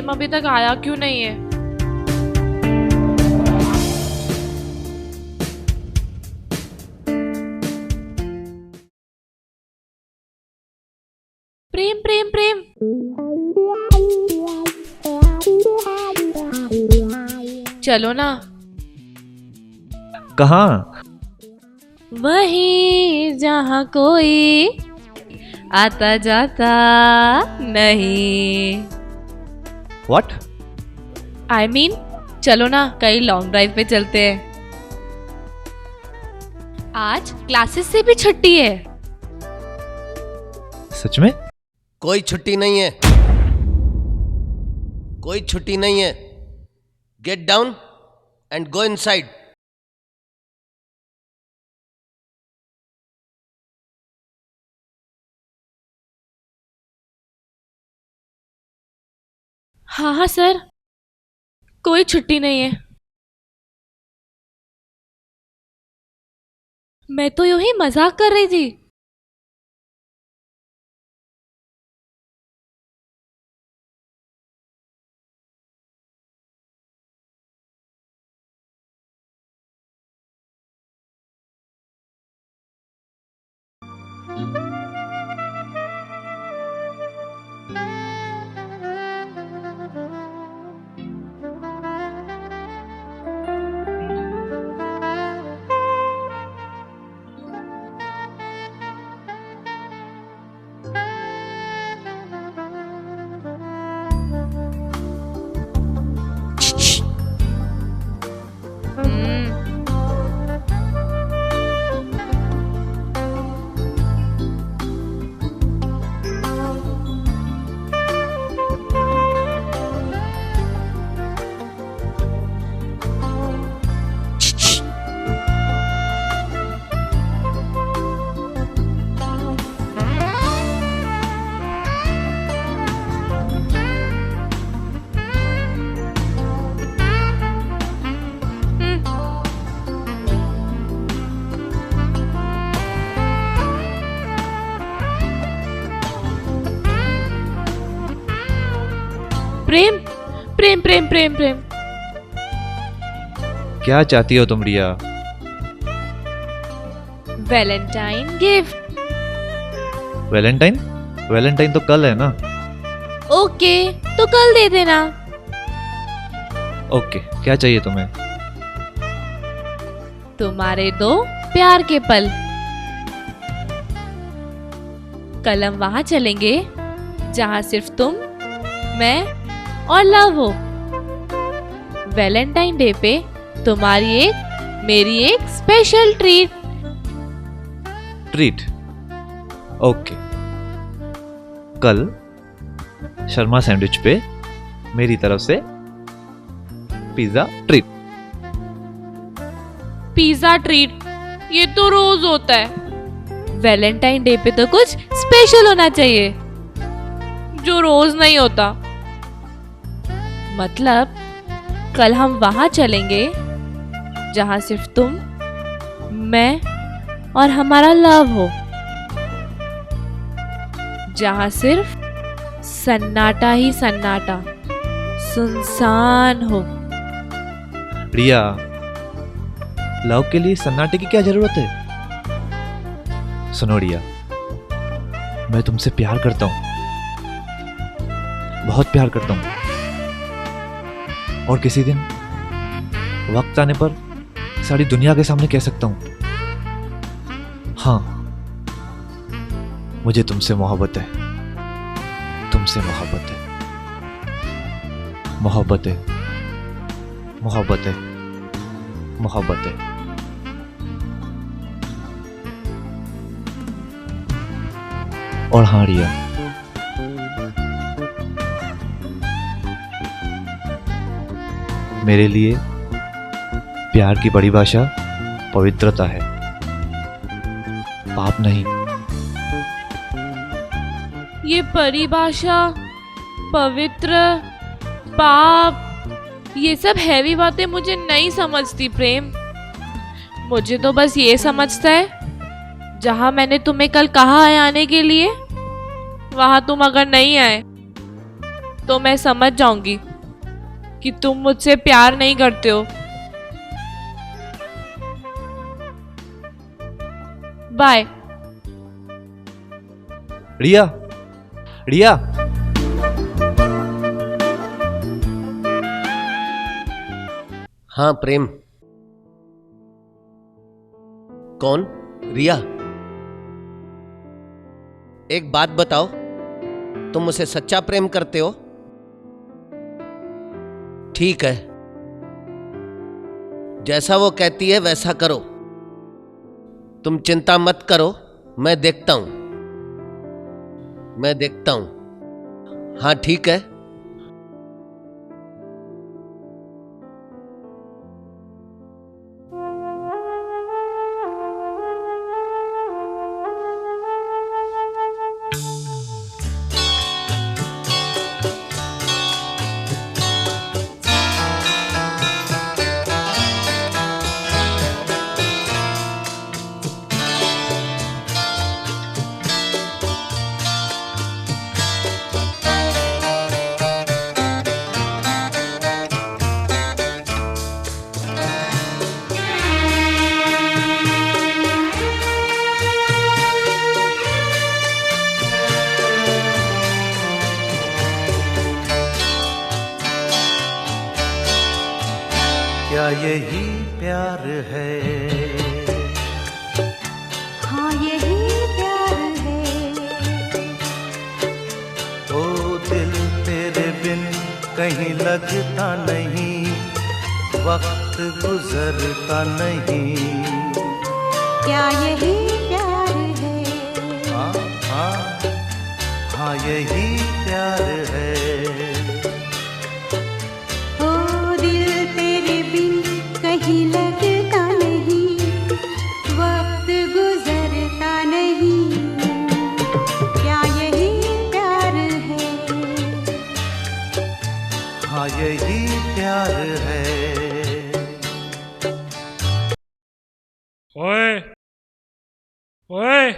प्रेम अभी तक आया क्यों नहीं है? प्रेम प्रेम प्रेम। चलो ना। कहाँ? वहीं जहाँ कोई आता जाता नहीं। What? I mean, चलो ना कहीं लॉन्ग ड्राइव पे चलते हैं। आज क्लासेस से भी छुट्टी है। सच में? कोई छुट्टी नहीं है, कोई छुट्टी नहीं है। Get down and go inside. हाँ हाँ सर, कोई छुट्टी नहीं है। मैं तो यूं ही मजाक कर रही थी। प्रेम प्रेम प्रेम प्रेम प्रेम। क्या चाहती हो तुम Riya? Valentine gift. Valentine? Valentine तो कल है ना। ओके, तो कल दे देना। ओके, क्या चाहिए तुम्हें? तुम्हारे दो प्यार के पल। कल हम वहां चलेंगे जहां सिर्फ तुम, मैं और लव हो। वैलेंटाइन डे पे तुम्हारी एक, मेरी एक स्पेशल ट्रीट। ट्रीट? ओके, कल शर्मा सैंडविच पे मेरी तरफ से पिज्जा ट्रीट। Pizza treat? ये तो रोज होता है। वैलेंटाइन डे पे तो कुछ स्पेशल होना चाहिए जो रोज नहीं होता। मतलब कल हम वहां चलेंगे जहां सिर्फ तुम, मैं और हमारा लव हो। जहां सिर्फ सन्नाटा ही सन्नाटा, सुनसान हो। रिया, लव के लिए सन्नाटे की क्या जरूरत है? सुनो रिया, मैं तुमसे प्यार करता हूं, बहुत प्यार करता हूं। और किसी दिन वक्त आने पर सारी दुनिया के सामने कह सकता हूं, हाँ, मुझे तुमसे मोहब्बत है, तुमसे मोहब्बत है, मोहब्बत है, मोहब्बत है, मोहब्बत है। और हाँ रिया, मेरे लिए प्यार की बड़ी भाषा पवित्रता है, पाप नहीं। ये परिभाषा, पवित्र, पाप, ये सब हैवी बातें मुझे नहीं समझती प्रेम। मुझे तो बस ये समझता है जहां मैंने तुम्हें कल कहा है आने के लिए, वहां तुम अगर नहीं आए तो मैं समझ जाऊंगी कि तुम मुझसे प्यार नहीं करते हो। बाय। रिया, रिया। हाँ प्रेम। कौन? रिया। एक बात बताओ, तुम मुझसे सच्चा प्रेम करते हो? ठीक है, जैसा वो कहती है वैसा करो। तुम चिंता मत करो, मैं देखता हूं। हाँ ठीक है। क्या यही प्यार है? हाँ यही प्यार है। ओ दिल तेरे बिन कहीं लगता नहीं, वक्त गुजरता नहीं। क्या यही प्यार है? हाँ हाँ हाँ यही प्यार है। ओ दिल तेरे बिन कहीं लगता नहीं, वक्त गुजरता नहीं। क्या यही प्यार है? हाँ यही प्यार है। ओए ओए,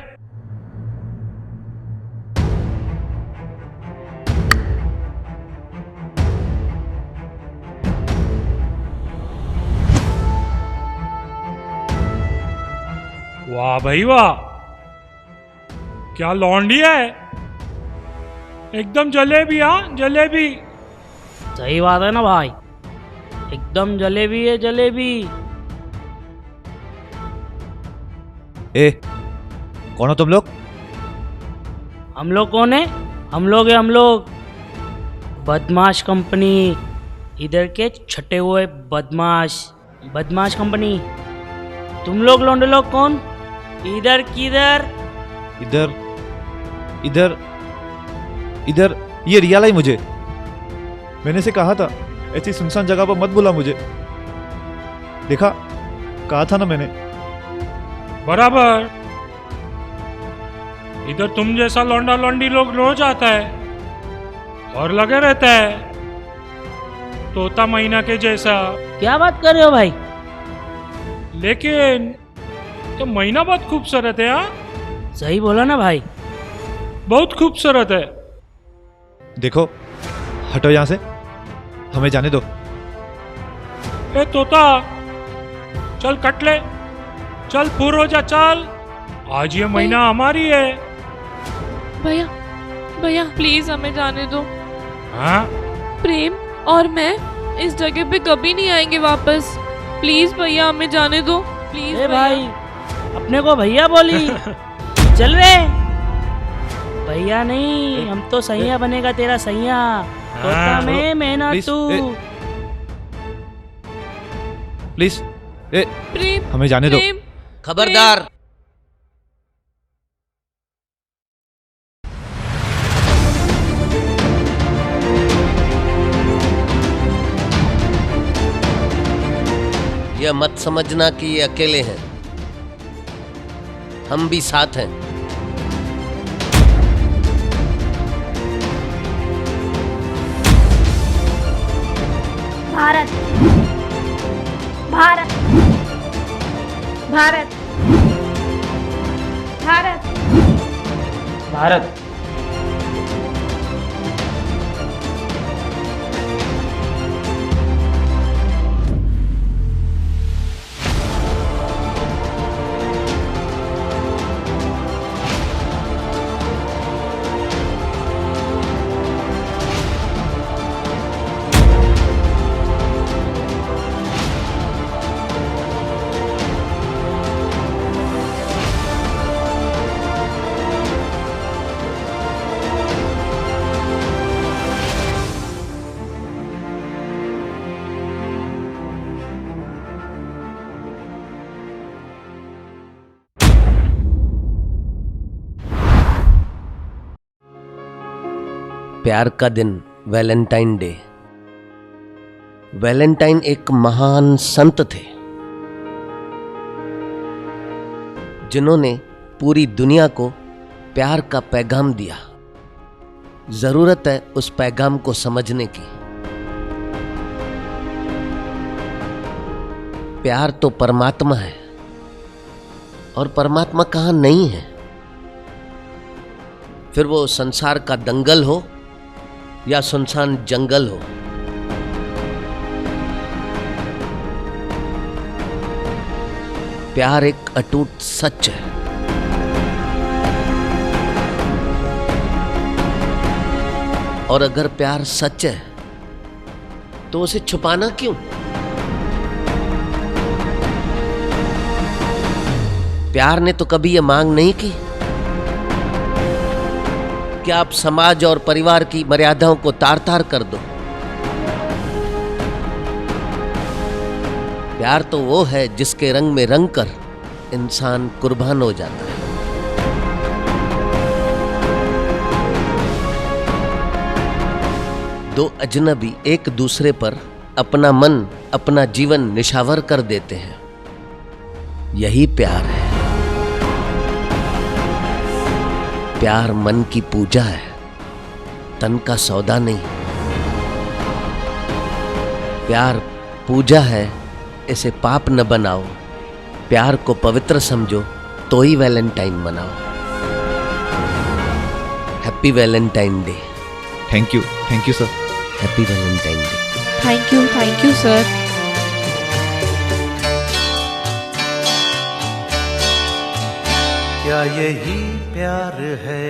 वाह भाई वाह, क्या लौंडी है, एकदम जलेबी। हाँ जलेबी। सही बात है ना भाई, एकदम जलेबी है जलेबी। ए, कौन हो तुम लोग? हम लोग कौन है? हम लोग है, हम लोग बदमाश कंपनी, इधर के छटे हुए बदमाश, बदमाश कंपनी। तुम लोग लौंडे लोग कौन? इधर किधर? इधर इधर इधर। ये रिया लाई मुझे। मैंने से कहा था ऐसी सुनसान जगह पर मत बुला मुझे। देखा, कहा था ना मैंने। बराबर, इधर तुम जैसा लौंडा लौंडी लोग रोज आता है और लगे रहता है तोता मैना के जैसा। क्या बात कर रहे हो भाई? लेकिन तो मैना बहुत खूबसूरत है। हाँ सही बोला ना भाई, बहुत खूबसूरत है। देखो, हटो यहाँ से, हमें जाने दो। ए तोता, चल कट ले, चल पूर हो जा, चल। आज ये महीना हमारी है। भैया भैया प्लीज हमें जाने दो। हाँ प्रेम और मैं इस जगह पे कभी नहीं आएंगे वापस। प्लीज भैया हमें जाने दो, प्लीज। ए भाई, अपने को भैया बोली। चल रे भैया नहीं, हम तो सैया बनेगा तेरा सैया। तोता में मैना प्लीज, तू। प्लीज, ए, प्रेम हमें जाने दो। प्रेम खबरदार। यह मत समझना कि ये अकेले हैं, हम भी साथ हैं। भारत भारत भारत भारत भारत प्यार का दिन, वैलेंटाइन डे। वैलेंटाइन एक महान संत थे जिन्होंने पूरी दुनिया को प्यार का पैगाम दिया। जरूरत है उस पैगाम को समझने की। प्यार तो परमात्मा है, और परमात्मा कहाँ नहीं है। फिर वो संसार का दंगल हो या सुनसान जंगल हो, प्यार एक अटूट सच है। और अगर प्यार सच है तो उसे छुपाना क्यों? प्यार ने तो कभी यह मांग नहीं की कि आप समाज और परिवार की मर्यादाओं को तार तार कर दो। प्यार तो वो है जिसके रंग में रंग कर इंसान कुर्बान हो जाता है। दो अजनबी एक दूसरे पर अपना मन, अपना जीवन निछावर कर देते हैं। यही प्यार है। प्यार मन की पूजा है, तन का सौदा नहीं। प्यार पूजा है, इसे पाप न बनाओ। प्यार को पवित्र समझो तो ही वैलेंटाइन मनाओ। Happy Valentine day. Thank you sir. Happy Valentine day. Thank you sir. क्या यही प्यार है?